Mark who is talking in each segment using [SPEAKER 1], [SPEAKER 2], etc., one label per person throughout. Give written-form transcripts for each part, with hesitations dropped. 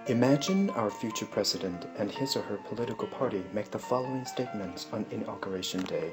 [SPEAKER 1] Imagine our future president and his or her political party make the following statements on Inauguration Day.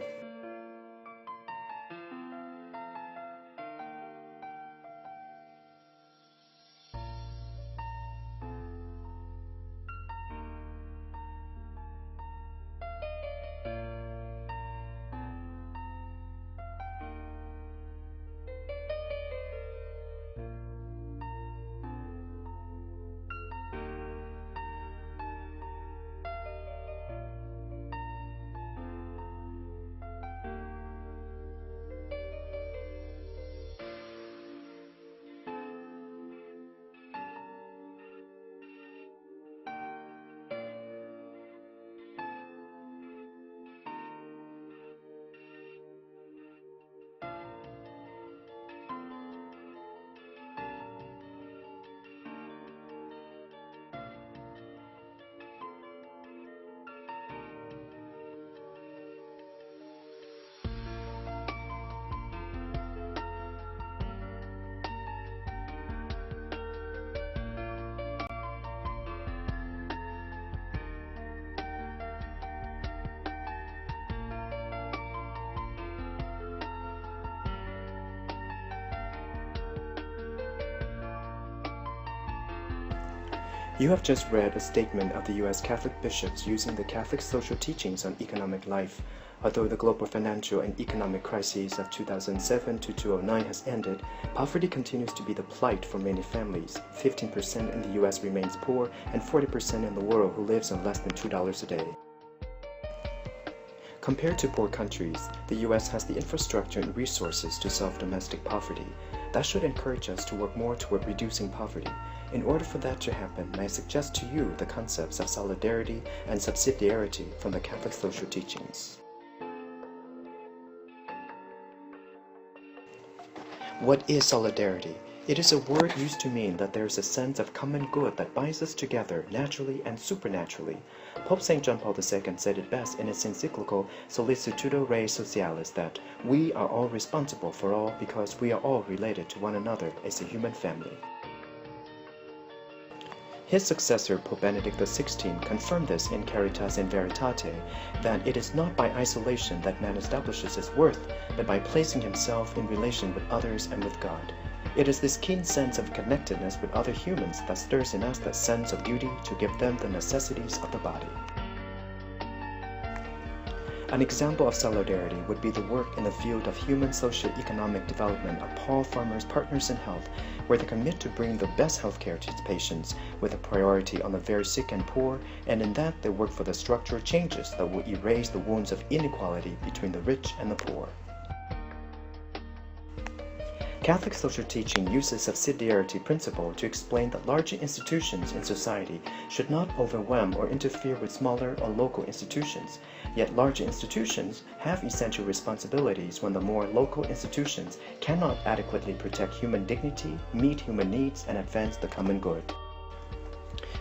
[SPEAKER 1] You have just read a statement of the U.S. Catholic bishops using the Catholic social teachings on economic life. Although the global financial and economic crises of 2007 to 2009 has ended, poverty continues to be the plight for many families. 15% in the U.S. remains poor, and 40% in the world who lives on less than $2 a day. Compared to poor countries, the U.S. has the infrastructure and resources to solve domestic poverty. That should encourage us to work more toward reducing poverty. In order for that to happen, I suggest to you the concepts of solidarity and subsidiarity from the Catholic social teachings. What is solidarity? It is a word used to mean that there is a sense of common good that binds us together naturally and supernaturally. Pope St. John Paul II said it best in his encyclical Solicitudo Rei Socialis that we are all responsible for all because we are all related to one another as a human family. His successor, Pope Benedict XVI, confirmed this in Caritas in Veritate, that it is not by isolation that man establishes his worth, but by placing himself in relation with others and with God. It is this keen sense of connectedness with other humans that stirs in us that sense of duty to give them the necessities of the body. An example of solidarity would be the work in the field of human socio-economic development of Paul Farmer's Partners in Health, where they commit to bring the best healthcare to its patients with a priority on the very sick and poor, and in that they work for the structural changes that will erase the wounds of inequality between the rich and the poor. Catholic social teaching uses subsidiarity principle to explain that larger institutions in society should not overwhelm or interfere with smaller or local institutions. Yet larger institutions have essential responsibilities when the more local institutions cannot adequately protect human dignity, meet human needs, and advance the common good.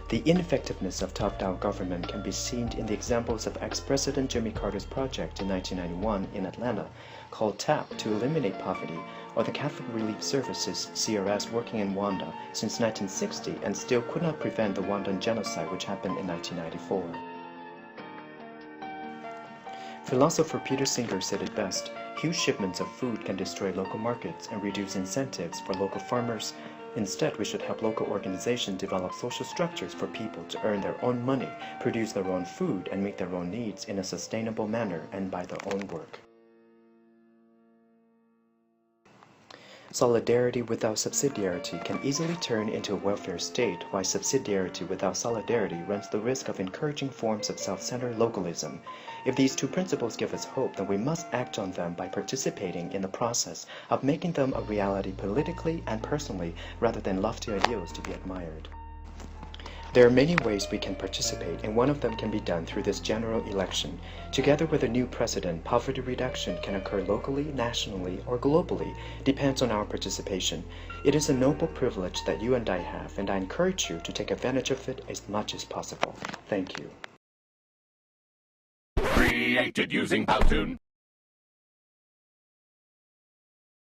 [SPEAKER 1] The ineffectiveness of top-down government can be seen in the examples of ex-President Jimmy Carter's project in 1991 in Atlanta, called TAP to eliminate poverty, or the Catholic Relief Services (CRS) working in Rwanda since 1960 and still could not prevent the Rwandan genocide which happened in 1994. Philosopher Peter Singer said it best: huge shipments of food can destroy local markets and reduce incentives for local farmers. Instead, we should help local organizations develop social structures for people to earn their own money, produce their own food, and meet their own needs in a sustainable manner and by their own work. Solidarity without subsidiarity can easily turn into a welfare state, while subsidiarity without solidarity runs the risk of encouraging forms of self-centered localism. If these two principles give us hope, then we must act on them by participating in the process of making them a reality politically and personally, rather than lofty ideals to be admired. There are many ways we can participate, and one of them can be done through this general election. Together with a new president, poverty reduction can occur locally, nationally, or globally, depends on our participation. It is a noble privilege that you and I have, and I encourage you to take advantage of it as much as possible. Thank you.
[SPEAKER 2] Created using Powtoon.